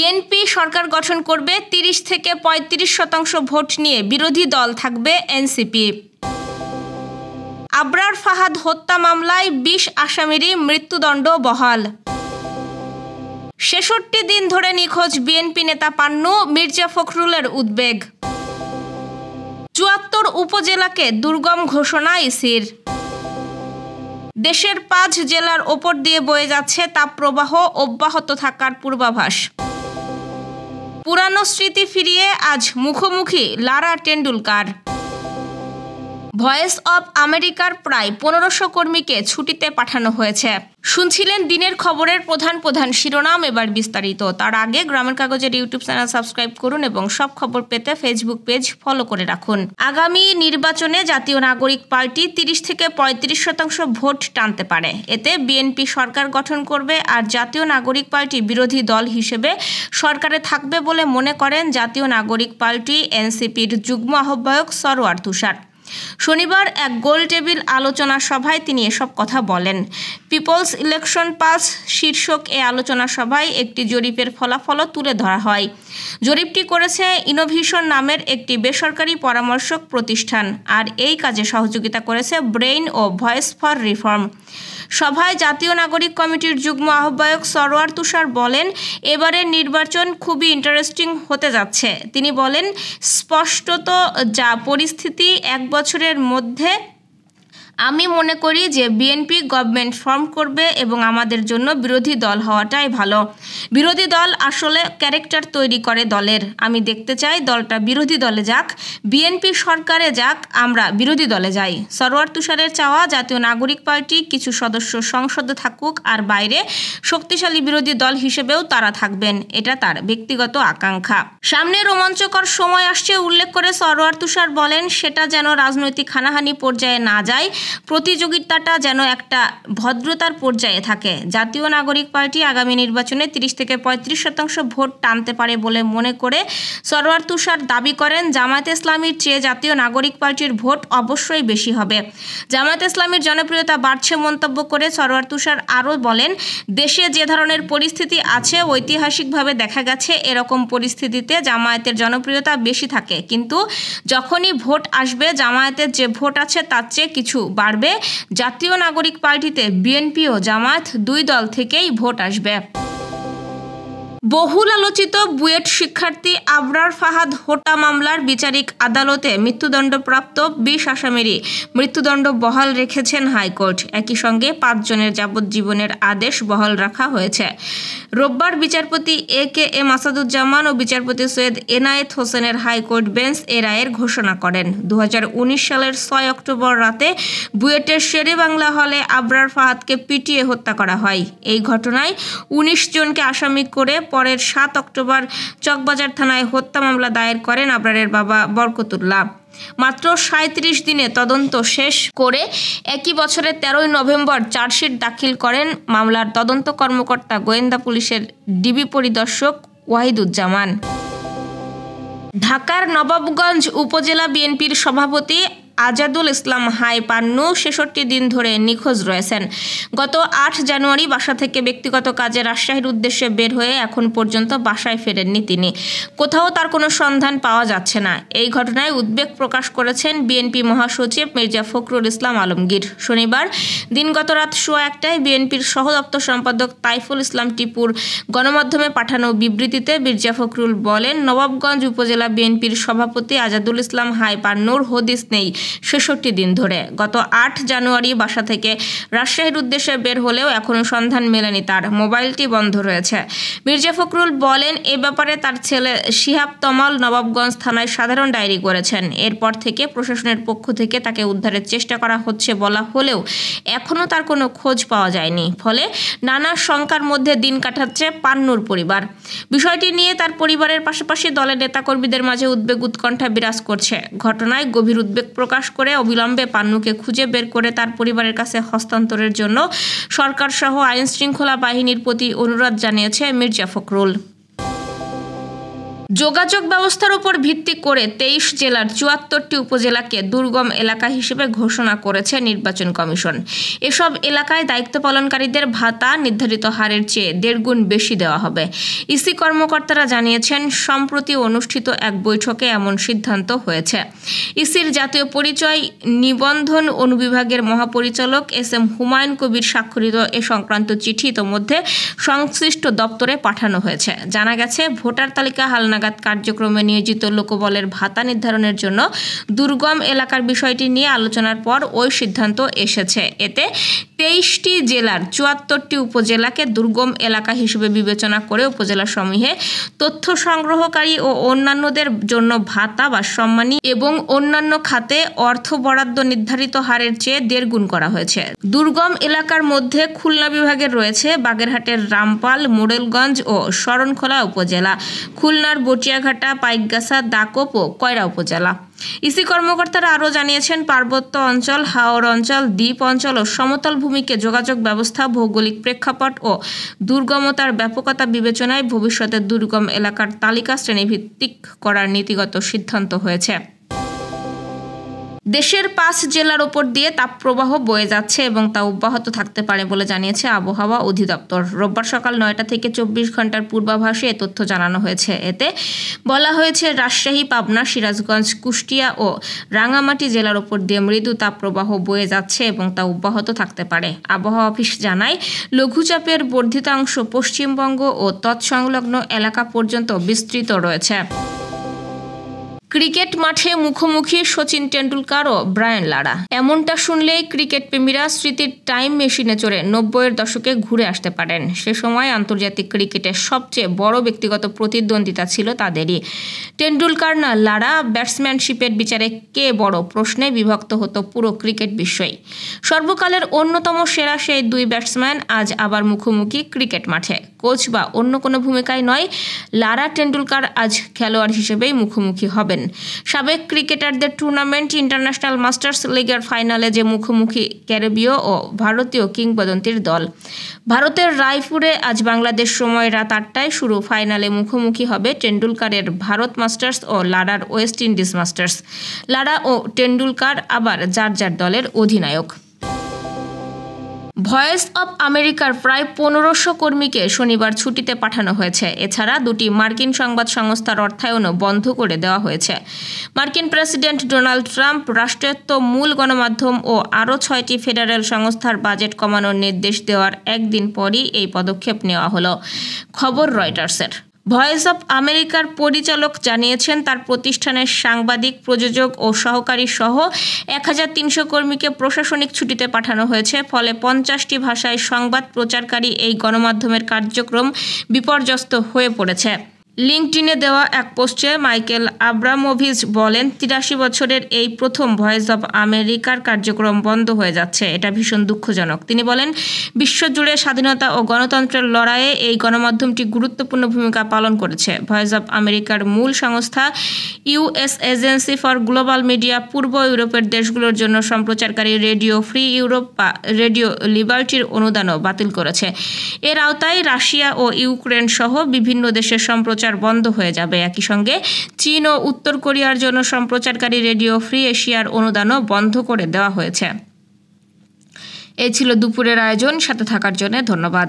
BNP সরকার গঠন করবে, ৩০ থেকে ৩৫% ভোট নিয়ে বিরোধী দল থাকবে এনসিপি। আবরার ফাহাদ হত্যা মামলায় ২০ আসামিরই মৃত্যুদণ্ড বহাল। ৬৬ দিন ধরে নিখোঁজ বিএনপি নেতা পান্নু, মির্জা ফখরুলের উদ্বেগ। ৭৪ উপজেলাকে দুর্গম ঘোষণা ইসির। দেশের ৫ জেলার ওপর দিয়ে বয়ে যাচ্ছে তাপপ্রবাহ, অব্যাহত থাকার পূর্বাভাস। পুরানো স্মৃতি ফিরিয়ে আজ মুখোমুখি লারা টেন্ডুলকার। ভয়েস অব আমেরিকার প্রায় ১৫০০ কর্মীকে ছুটিতে পাঠানো হয়েছে। শুনছিলেন দিনের খবরের প্রধান শিরোনাম, এবার বিস্তারিত। তার আগে গ্রামের কাগজের ইউটিউব চ্যানেল সাবস্ক্রাইব করুন এবং সব খবর পেতে ফেসবুক পেজ ফলো করে রাখুন। আগামী নির্বাচনে জাতীয় নাগরিক পার্টি ৩০ থেকে ৩৫% ভোট টানতে পারে। এতে বিএনপি সরকার গঠন করবে, আর জাতীয় নাগরিক পার্টি বিরোধী দল হিসেবে সরকারে থাকবে বলে মনে করেন জাতীয় নাগরিক পার্টি এনসিপির যুগ্ম আহ্বায়ক সরওয়ার তুষার। শনিবার এক গোল টেবিল আলোচনা সভায় তিনি এসব কথা বলেন। পিপলস ইলেকশন পালস শীর্ষক এ আলোচনা সভায় একটি জরিপের ফলাফলও তুলে ধরা হয়। জরিপটি করেছে ইনোভিশন নামের একটি বেসরকারি পরামর্শক প্রতিষ্ঠান, আর এই কাজে সহযোগিতা করেছে ব্রেইন ও ভয়েস ফর রিফর্ম। সভায় জাতীয় নাগরিক কমিটির যুগ্ম আহ্বায়ক সরওয়ার তুষার বলেন, এবারের নির্বাচন খুবই ইন্টারেস্টিং হতে যাচ্ছে। তিনি বলেন, স্পষ্টত যা পরিস্থিতি, ১ বছরের মধ্যে আমি মনে করি যে বিএনপি গভর্নমেন্ট ফর্ম করবে এবং আমাদের জন্য বিরোধী দল হওয়াটাই ভালো। বিরোধী দল আসলে ক্যারেক্টার তৈরি করে দলের। আমি দেখতে চাই দলটা বিরোধী দলে যাক, বিএনপি সরকারে যাক, আমরা বিরোধী দলে যাই। সরওয়ার তুষারের চাওয়া জাতীয় নাগরিক পার্টি কিছু সদস্য সংসদে থাকুক, আর বাইরে শক্তিশালী বিরোধী দল হিসেবেও তারা থাকবেন। এটা তার ব্যক্তিগত আকাঙ্ক্ষা। সামনে রোমাঞ্চকর সময় আসছে উল্লেখ করে সরওয়ার তুষার বলেন, সেটা যেন রাজনৈতিক হানাহানি পর্যায়ে না যায়, প্রতিযোগিতাটা যেন একটা ভদ্রতার পর্যায়ে থাকে। জাতীয় নাগরিক পার্টি আগামী নির্বাচনে ৩০ থেকে ৩৫% ভোট টানতে পারে বলে মনে করে সরওয়ার তুষার দাবি করেন, জামায়াতে ইসলামীর চেয়ে জাতীয় নাগরিক পার্টির ভোট অবশ্যই বেশি হবে। জামায়াতে ইসলামীর জনপ্রিয়তা বাড়ছে মন্তব্য করে সরওয়ার তুষার আরও বলেন, দেশে যে ধরনের পরিস্থিতি আছে, ঐতিহাসিকভাবে দেখা গেছে এরকম পরিস্থিতিতে জামায়াতের জনপ্রিয়তা বেশি থাকে, কিন্তু যখনই ভোট আসবে জামায়াতের যে ভোট আছে তার চেয়ে কিছু বাড়বে। জাতীয় নাগরিক পার্টিতে বিএনপি ও জামায়াত দুই দল থেকেই ভোট আসবে। বহুল আলোচিত বুয়েট শিক্ষার্থী আবরার ফাহাদ হত্যা মামলার বিচারিক আদালতে মৃত্যুদণ্ডপ্রাপ্ত ২০ আসামিরই মৃত্যুদণ্ড বহাল রেখেছেন হাইকোর্ট। একই সঙ্গে ৫ জনের যাবজ্জীবনের আদেশ বহাল রাখা হয়েছে। রোববার বিচারপতি এ.কে.এম আসাদুজ্জামান ও বিচারপতি সৈয়দ এনায়েত হোসেনের হাইকোর্ট বেঞ্চ এ রায়ের ঘোষণা করেন। ২০১৯ সালের ৬ অক্টোবর রাতে বুয়েটের শেরেবাংলা হলে আবরার ফাহাদকে পিটিয়ে হত্যা করা হয়। এই ঘটনায় ১৯ জনকে আসামি করে পরের ৭ অক্টোবর চকবাজার থানায় হত্যা মামলা দায়ের করেন আবরারের বাবা বরকতুল্লাহ। মাত্র ৩৭ দিনে তদন্ত শেষ করে একই বছরের ১৩ নভেম্বর চার্জশিট দাখিল করেন মামলার তদন্ত কর্মকর্তা গোয়েন্দা পুলিশের ডিবি পরিদর্শক ওয়াহিদুজ্জামান। ঢাকার নবাবগঞ্জ উপজেলা বিএনপির সভাপতি আজাদুল ইসলাম হাই পান্নু ৬৬ দিন ধরে নিখোঁজ রয়েছেন। গত ৮ জানুয়ারি বাসা থেকে ব্যক্তিগত কাজে রাজশাহীর উদ্দেশ্যে বের হয়ে এখন পর্যন্ত বাসায় ফেরেননি তিনি। কোথাও তার কোনো সন্ধান পাওয়া যাচ্ছে না। এই ঘটনায় উদ্বেগ প্রকাশ করেছেন বিএনপি মহাসচিব মির্জা ফখরুল ইসলাম আলমগীর। শনিবার দিনগত রাত ১:১টায় বিএনপির সহ দপ্তর সম্পাদক তাইফুল ইসলাম টিপুর গণমাধ্যমে পাঠানো বিবৃতিতে মির্জা ফখরুল বলেন, নবাবগঞ্জ উপজেলা বিএনপির সভাপতি আজাদুল ইসলাম হাই পান্নুর হদিস নেই ৬৬ দিন ধরে। গত ৮ জানুয়ারি বাসা থেকে রাজশাহীর উদ্দেশ্যে বের হলেও এখনও সন্ধান মেলেনি তার। মোবাইলটি বন্ধ রয়েছে। মির্জা ফখরুল বলেন, এ ব্যাপারে তার ছেলে শিহাব তমাল নবাবগঞ্জ থানায় সাধারণ ডায়েরি করেছেন। এরপর থেকে প্রশাসনের পক্ষ থেকে তাকে উদ্ধারের চেষ্টা করা হচ্ছে বলা হলেও এখনও তার কোনো খোঁজ পাওয়া যায়নি। ফলে নানা শঙ্কার মধ্যে দিন কাটাচ্ছে পান্নুর পরিবার। বিষয়টি নিয়ে তার পরিবারের পাশাপাশি দলের নেতাকর্মীদের মাঝে উদ্বেগ উৎকণ্ঠা বিরাজ করছে। ঘটনায় গভীর উদ্বেগ প্রকাশ করে অবিলম্বে পান্নুকে খুঁজে বের করে তার পরিবারের কাছে হস্তান্তরের জন্য সরকার সহ আইন শৃঙ্খলা বাহিনীর প্রতি অনুরোধ জানিয়েছে মির্জা ফখরুল। যোগাযোগ ব্যবস্থার উপর ভিত্তি করে 23 জেলার 74টি উপজেলাকে দুর্গম এলাকা হিসেবে ঘোষণা করেছে নির্বাচন কমিশন। এসব এলাকায় দায়িত্ব পালনকারীদের ভাতা নির্ধারিত হারের চেয়ে 1.5 গুণ বেশি দেওয়া হবে। ইসি কর্মকর্তারা জানিয়েছেন, সম্প্রতি অনুষ্ঠিত এক বৈঠকে এমন সিদ্ধান্ত হয়েছে। ইসির জাতীয় পরিচয় নিবন্ধন অনুবিভাগের মহাপরিচালক এস.এম. হুমায়ুন কবির স্বাক্ষরিত এ সংক্রান্ত চিঠি ইতোমধ্যে সংশ্লিষ্ট দপ্তরে পাঠানো হয়েছে। জানা গেছে, ভোটার তালিকা হালনাগাদ কার্যক্রমে নিয়োজিত লোকবলের ভাতা নির্ধারণের জন্য দুর্গম এলাকার বিষয়টি নিয়ে আলোচনার পর ওই সিদ্ধান্ত এসেছে। এতে 23টি জেলার 74টি উপজেলাকে দুর্গম এলাকা হিসেবে বিবেচনা করে উপজেলাসমূহে তথ্য সংগ্রহকারী ও অন্যান্যদের জন্য ভাতা বা সম্মানী এবং অন্যান্য খাতে অর্থ বরাদ্দ নির্ধারিত হারের চেয়ে 1.5 গুণ করা হয়েছে। দুর্গম এলাকার মধ্যে খুলনা বিভাগের রয়েছে বাগেরহাটের রামপাল, মোড়েলগঞ্জ ও শরণখোলা উপজেলা, খুলনার বটিয়াঘাটা, পাইকগাছা, দাকোপ ও কয়রা উপজেলা। ইসি কর্মকর্তারা আরও জানিয়েছেন, পার্বত্য অঞ্চল, হাওর অঞ্চল, দ্বীপ অঞ্চল ও সমতল ভূমিকে যোগাযোগ ব্যবস্থা, ভৌগোলিক প্রেক্ষাপট ও দুর্গমতার ব্যাপকতা বিবেচনায় ভবিষ্যতে দুর্গম এলাকার তালিকা শ্রেণীভিত্তিক করার নীতিগত সিদ্ধান্ত হয়েছে। দেশের 5 জেলার ওপর দিয়ে তাপপ্রবাহ বয়ে যাচ্ছে এবং তা অব্যাহত থাকতে পারে বলে জানিয়েছে আবহাওয়া অধিদপ্তর। রোববার সকাল 9টা থেকে 24 ঘন্টার পূর্বাভাসে এ তথ্য জানানো হয়েছে। এতে বলা হয়েছে, রাজশাহী, পাবনা, সিরাজগঞ্জ, কুষ্টিয়া ও রাঙ্গামাটি জেলার ওপর দিয়ে মৃদু তাপপ্রবাহ বয়ে যাচ্ছে এবং তা অব্যাহত থাকতে পারে। আবহাওয়া অফিস জানায়, লঘুচাপের বর্ধিতাংশ পশ্চিমবঙ্গ ও তৎসংলগ্ন এলাকা পর্যন্ত বিস্তৃত রয়েছে। ক্রিকেট মাঠে মুখোমুখি সচিন টেন্ডুলকার ও ব্রায়ান লারা। এমনটা শুনলেই ক্রিকেট প্রেমীরা স্মৃতির টাইম মেশিনে চড়ে 90-এর দশকে ঘুরে আসতে পারেন। সে সময় আন্তর্জাতিক ক্রিকেটের সবচেয়ে বড় ব্যক্তিগত প্রতিদ্বন্দ্বিতা ছিল তাদেরই। টেন্ডুলকার না লারা, ব্যাটসম্যানশিপের বিচারে কে বড় প্রশ্নে বিভক্ত হতো পুরো ক্রিকেট বিশ্বই। সর্বকালের অন্যতম সেরা সেই দুই ব্যাটসম্যান আজ আবার মুখোমুখি ক্রিকেট মাঠে। কোচ বা অন্য কোনো ভূমিকায় নয়, লারা টেন্ডুলকার আজ খেলোয়াড় হিসেবেই মুখোমুখি হবেন। সাবেক ক্রিকেটারদের টুর্নামেন্ট ইন্টারন্যাশনাল মাস্টার্স লিগের ফাইনালে যে মুখোমুখি ক্যারিবীয় ও ভারতীয় কিংবদন্তির দল। ভারতের রায়পুরে আজ বাংলাদেশ সময় রাত 8টায় শুরু ফাইনালে মুখোমুখি হবে টেন্ডুলকারের ভারত মাস্টার্স ও লারার ওয়েস্ট ইন্ডিজ মাস্টার্স। লারা ও টেন্ডুলকার আবার যার যার দলের অধিনায়ক। ভয়েস অব আমেরিকার প্রায় 1500 কর্মীকে শনিবার ছুটিতে পাঠানো হয়েছে। এছাড়া 2টি মার্কিন সংবাদ সংস্থার অর্থায়নও বন্ধ করে দেওয়া হয়েছে। মার্কিন প্রেসিডেন্ট ডোনাল্ড ট্রাম্প রাষ্ট্রায়ত্ত মূল গণমাধ্যম ও আরও 6টি ফেডারেল সংস্থার বাজেট কমানোর নির্দেশ দেওয়ার একদিন পরই এই পদক্ষেপ নেওয়া হলো। খবর রয়টার্সের। ভয়েস অব আমেরিকার পরিচালক জানিয়েছেন, তার প্রতিষ্ঠানের সাংবাদিক, প্রযোজক ও সহকারী সহ 1300 কর্মীকে প্রশাসনিক ছুটিতে পাঠানো হয়েছে। ফলে 50টি ভাষায় সংবাদ প্রচারকারী এই গণমাধ্যমের কার্যক্রম বিপর্যস্ত হয়ে পড়েছে। লিঙ্কডইনে দেওয়া এক পোস্টে মাইকেল আব্রামোভিচ বলেন, 83 বছরের এই প্রথম ভয়েস অব আমেরিকার কার্যক্রম বন্ধ হয়ে যাচ্ছে। এটা ভীষণ দুঃখজনক। তিনি বলেন, বিশ্বজুড়ে স্বাধীনতা ও গণতন্ত্রের লড়াইয়ে এই গণমাধ্যমটি গুরুত্বপূর্ণ ভূমিকা পালন করেছে। ভয়েস অব আমেরিকার মূল সংস্থা US agency for global media পূর্ব ইউরোপের দেশগুলোর জন্য সম্প্রচারকারী রেডিও ফ্রি ইউরোপ বা রেডিও লিবার্টির অনুদানও বাতিল করেছে। এর আওতায় রাশিয়া ও ইউক্রেন সহ বিভিন্ন দেশের সম্প্রচার বন্ধ হয়ে যাবে। একই সঙ্গে চীন ও উত্তর কোরিয়ার জন্য সম্প্রচারকারী রেডিও ফ্রি এশিয়ার অনুদানও বন্ধ করে দেওয়া হয়েছে। এই ছিল দুপুরের আয়োজন। সাথে থাকার জন্য ধন্যবাদ।